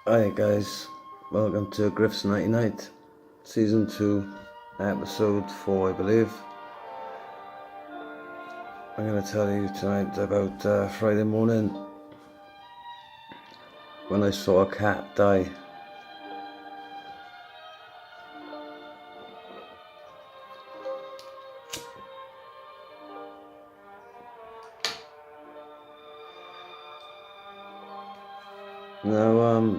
Hi guys, welcome to Griff's Nighty Night, Season 2, Episode 4 I believe. I'm going to tell you tonight about Friday morning when I saw a cat die. Now,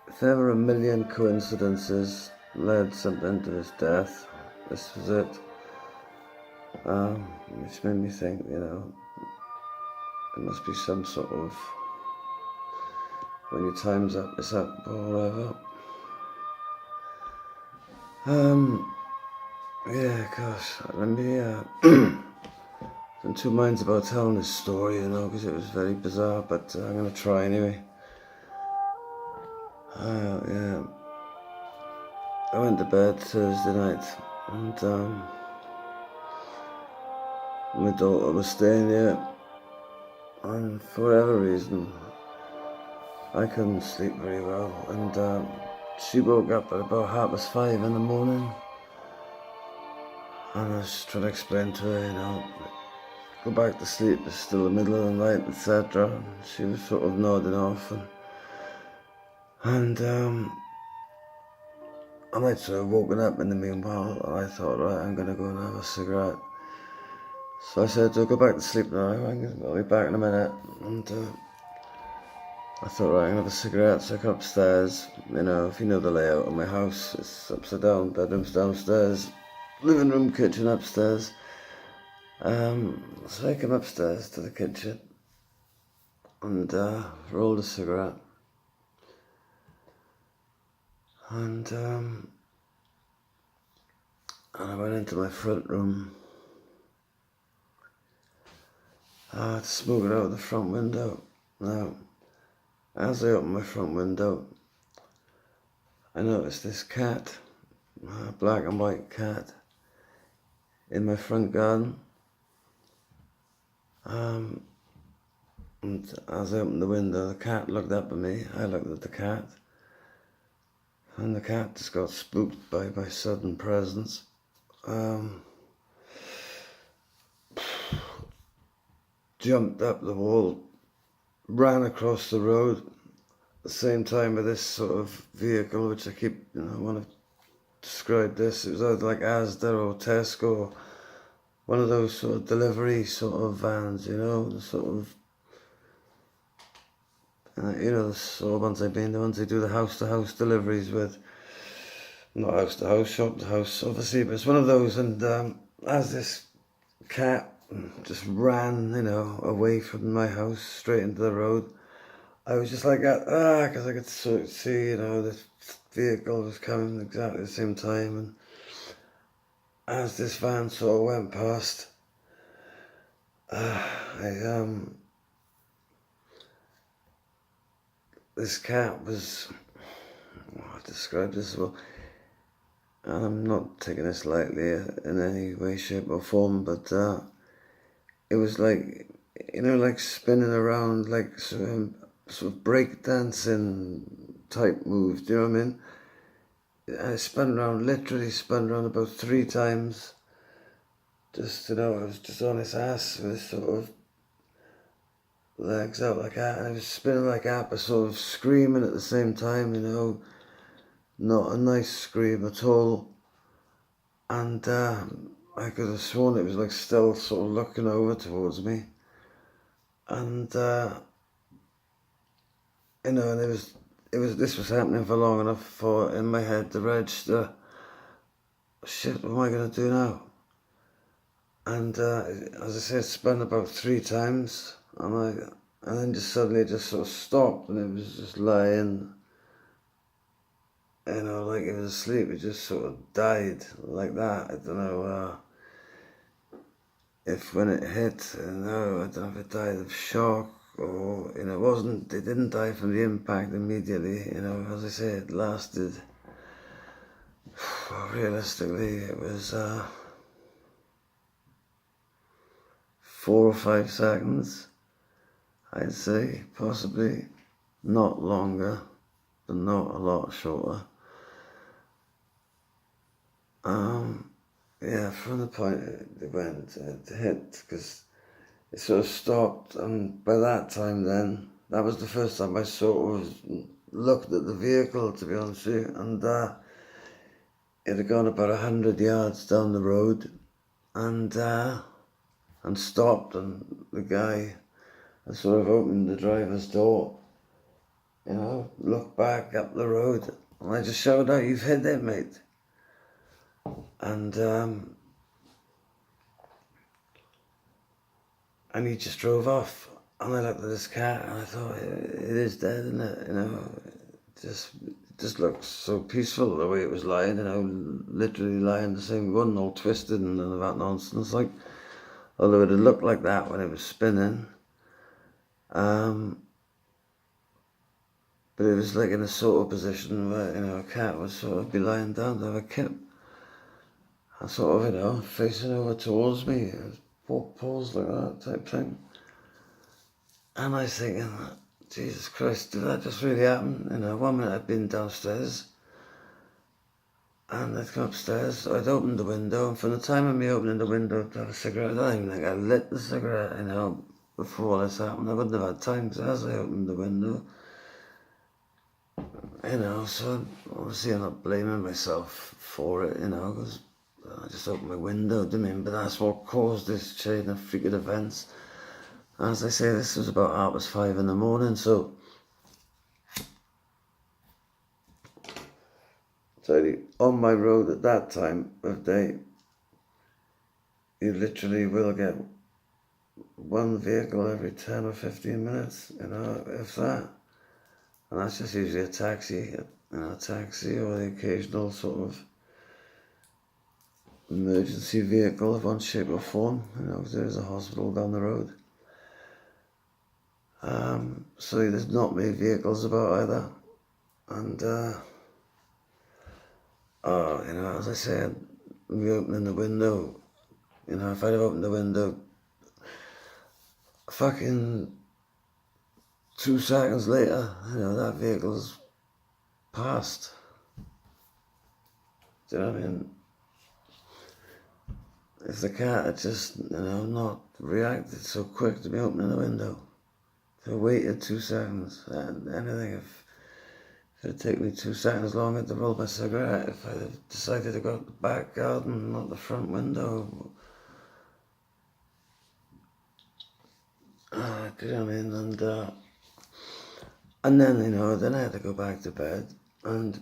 if ever a million coincidences led something to his death, this was it. Which made me think, there must be some sort of, when your time's up, it's up, or whatever. Yeah, gosh, let me, I'm in two minds about telling this story, because it was very bizarre, but I'm going to try anyway. Yeah. I went to bed Thursday night, and my daughter was staying there, and for whatever reason, I couldn't sleep very well, and she woke up at about 5:30 in the morning, and I was trying to explain to her, go back to sleep, it's still the middle of the night, etc. She was sort of nodding off, and I might have woken up in the meanwhile, and I thought, right, I'm going to go and have a cigarette. So I said, go back to sleep now, I'll be back in a minute. And I thought, right, I'm going to have a cigarette. So I come upstairs, if you know the layout of my house, it's upside down, bedroom's downstairs, living room, kitchen upstairs. So I come upstairs to the kitchen and rolled a cigarette. And I went into my front room to smoke it out the front window. Now, as I opened my front window, I noticed this cat, a black and white cat, in my front garden. And as I opened the window, the cat looked up at me. I looked at the cat, and the cat just got spooked by my sudden presence. Jumped up the wall, ran across the road at the same time with this sort of vehicle, which I keep, want to describe this. It was either like Asda or Tesco, or one of those sort of delivery sort of vans, the sort of, the sort of ones I've been, the ones they do the house-to-house deliveries with. Not house-to-house, shop-to-house, obviously, but it's one of those, and as this cat just ran, away from my house, straight into the road, I was just like that, because I could sort of see, this vehicle was coming exactly at the same time, and as this van sort of went past, this cat was, I described this as well, and I'm not taking this lightly in any way, shape or form, but it was like, like spinning around, like sort of breakdancing type moves, do you know what I mean? And it literally spun around about 3 times. Just, it was just on its ass with sort of legs out like that, and it was spinning like that, but sort of screaming at the same time, not a nice scream at all. And I could have sworn it was like still sort of looking over towards me. And and this was happening for long enough for in my head to register, shit, what am I going to do now? And as I said, it spun about 3 times, and then just suddenly it just sort of stopped, and it was just lying, like it was asleep. It just sort of died like that. I don't know if when it hit, I don't know if it died of shock, or it didn't die from the impact immediately. As I say, it lasted, realistically it was 4 or 5 seconds, I'd say, possibly. not longer, but not a lot shorter. Yeah, from the point it went, it hit, because it sort of stopped, and by that time then, that was the first time I sort of looked at the vehicle, to be honest with you, and it had gone about 100 yards down the road, and stopped, and the guy had sort of opened the driver's door, looked back up the road, and I just shouted out, "You've hit it, mate." And he just drove off. And I looked at this cat and I thought, it is dead, isn't it? It just looked so peaceful the way it was lying, literally lying the same, wasn't all twisted and none of that nonsense. Like, although it had looked like that when it was spinning. But it was like in a sort of position where, a cat would sort of be lying down to have a kip. And sort of, facing over towards me, paws like that type thing. And I was thinking, Jesus Christ, did that just really happen? 1 minute I'd been downstairs, and I'd come upstairs, so I'd opened the window, and from the time of me opening the window to have a cigarette, I don't even think I lit the cigarette, before this happened. I wouldn't have had time, because as I opened the window, so obviously I'm not blaming myself for it, because I just opened my window, but that's what caused this chain of freaking events. As I say, this was about 5:30 in the morning, so on my road at that time of day, you literally will get one vehicle every 10 or 15 minutes, if that. And that's just usually a taxi, or the occasional sort of emergency vehicle of one shape or form, because there is a hospital down the road. So there's not many vehicles about either. And, as I said, me opening the window, if I'd have opened the window fucking 2 seconds later, that vehicle's passed. Do you know what I mean? If the cat had just, not reacted so quick to me opening the window, if I waited 2 seconds, anything, if it had taken me 2 seconds longer to roll my cigarette, if I had decided to go out the back garden, not the front window, do you know what I mean? And then, then I had to go back to bed, and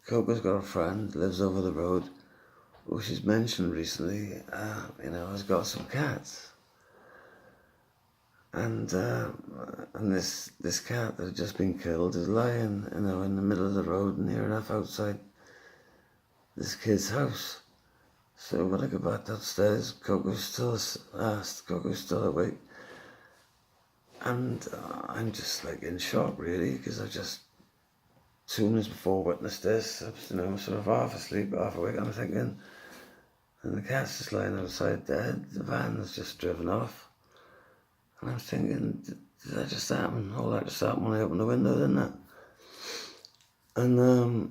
Coco's got a friend, lives over the road, who she's mentioned recently, has got some cats. And this cat that had just been killed is lying, in the middle of the road, near enough outside this kid's house. So when I go back downstairs, Coco's still awake. And I'm just like in shock, really, because I just 2 minutes before witnessed this, I was, sort of half asleep, half awake. I'm thinking, and the cat's just lying outside dead. The van's just driven off. And I'm thinking, did that just happen? All that just happened when I opened the window, didn't it? And, oh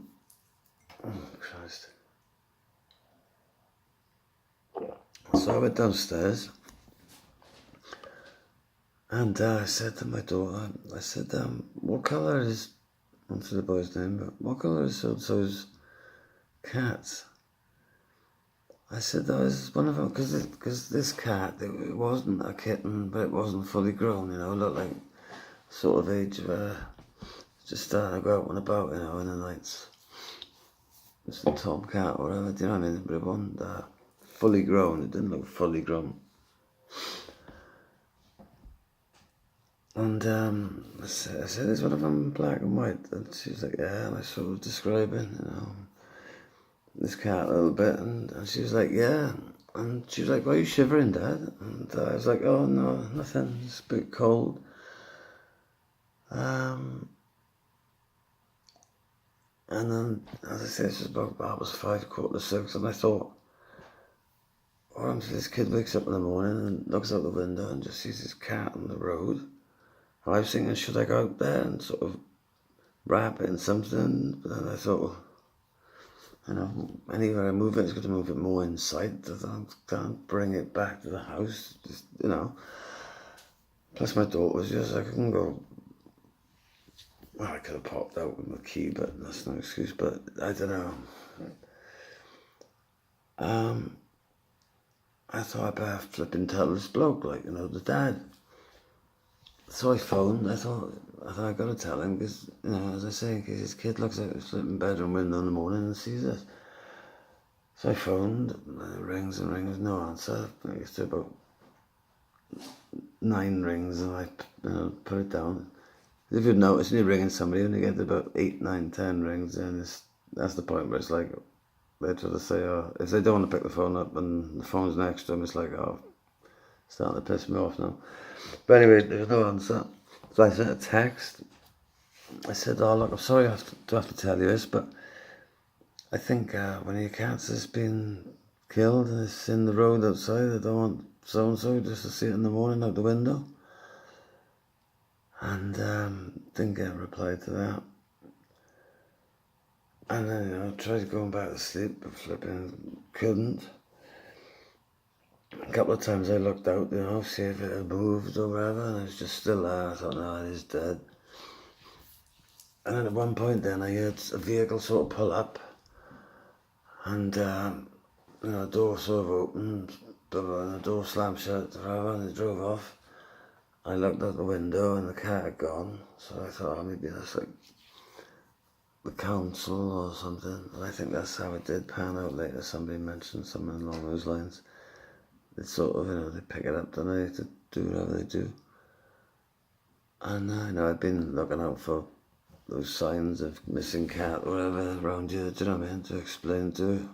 Christ. So I went downstairs, and I said to my daughter, what colour is, I don't know the boy's name, but what colour is so-and-so's cat? I said, that was one of them, because this cat, it wasn't a kitten, but it wasn't fully grown, it looked like sort of age where just starting to go out and about, in the nights. It's a tomcat or whatever, do you know what I mean? But it wasn't fully grown, it didn't look fully grown. And I said, is one of them black and white? And she was like, yeah, and I sort of describing, this cat a little bit, and she was like, yeah. And she was like, why are you shivering, Dad? And I was like, oh, no, nothing, it's a bit cold. And then, as I said, it was about 5:30, 5:45, and I thought, what happens if this kid wakes up in the morning and looks out the window and just sees his cat on the road? I was thinking, should I go out there and sort of wrap it in something? But then I thought, anywhere I move it, it's got to move it more inside. I can't bring it back to the house, just, Plus my daughter was just, I couldn't go, well, I could have popped out with my key, but that's no excuse, but I don't know. I thought I'd better flipping tell this bloke, the dad. So I phoned, I thought I got to tell him, because, as I say, in case his kid looks out his flipping bedroom window in the morning and sees this. So I phoned, rings and rings, no answer. I guess to about 9 rings, and I put it down. If you've noticed, when you're ringing somebody, when you get to about 8, 9, 10 rings, then that's the point where it's like, they try to say, if they don't want to pick the phone up and the phone's next to them, it's like, starting to piss me off now. But anyway, there was no answer. So I sent a text. I said, look, I'm sorry I have to tell you this, but I think one of your cats has been killed and it's in the road outside. I don't want so-and-so just to see it in the morning out the window. And didn't get a reply to that. And then, I tried going back to sleep, but flipping couldn't. A couple of times I looked out, see if it had moved or whatever, and it was just still there. I thought, no, it is dead. And then at one point then I heard a vehicle sort of pull up, and the door sort of opened, the door slammed shut, and they drove off. I looked out the window and the cat had gone, so I thought, maybe that's like the council or something. And I think that's how it did pan out later. Somebody mentioned something along those lines. They sort of, they pick it up, don't they, to do whatever they do. And I've been looking out for those signs of missing cat or whatever around you, do you know what I mean, to explain to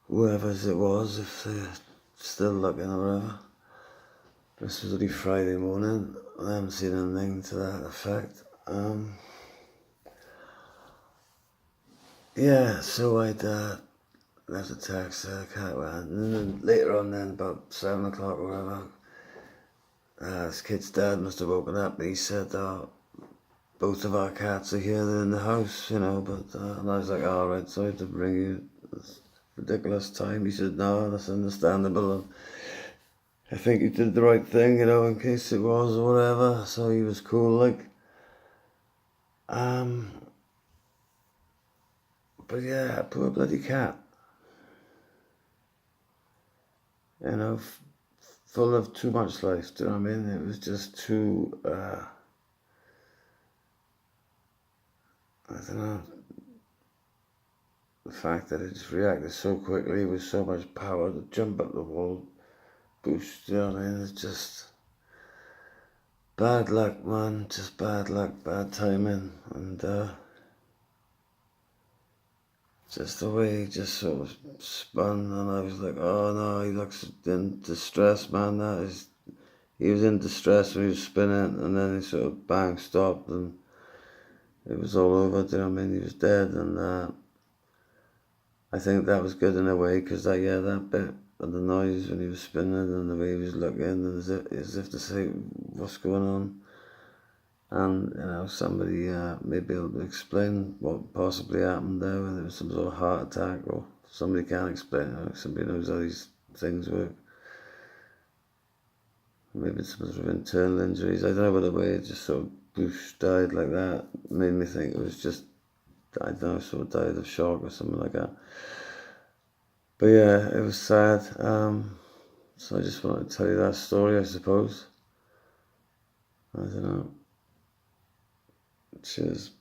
whoever it was if they're still looking or whatever. This was only Friday morning. I haven't seen anything to that effect. So I'd left a text, cat went, and then later on then, about 7 o'clock or whatever, this kid's dad must have woken up, and he said, both of our cats are here, they're in the house, but, and I was like, right, sorry to bring you this ridiculous time. He said, no, that's understandable, and I think you did the right thing, in case it was or whatever, so he was cool, but yeah, poor bloody cat. Full of too much life, do you know what I mean? It was just too, I don't know, the fact that it just reacted so quickly with so much power to jump up the wall, boost, you know what I mean? It's just bad luck, man, just bad luck, bad timing, and just the way he just sort of spun, and I was like, oh no, he looks in distress, man, he was in distress when he was spinning, and then he sort of bang, stopped, and it was all over, do you know what I mean? He was dead, and I think that was good in a way, because that bit of the noise when he was spinning, and the way he was looking, and as if to say, what's going on? And, somebody may be able to explain what possibly happened there, whether it was some sort of heart attack, or somebody can't explain it, somebody knows how these things work. Maybe some sort of internal injuries. I don't know, but the way it just sort of boosh, died like that made me think it was just, I don't know, sort of died of shock or something like that. But yeah, it was sad. So I just wanted to tell you that story, I suppose. I don't know. Cheers.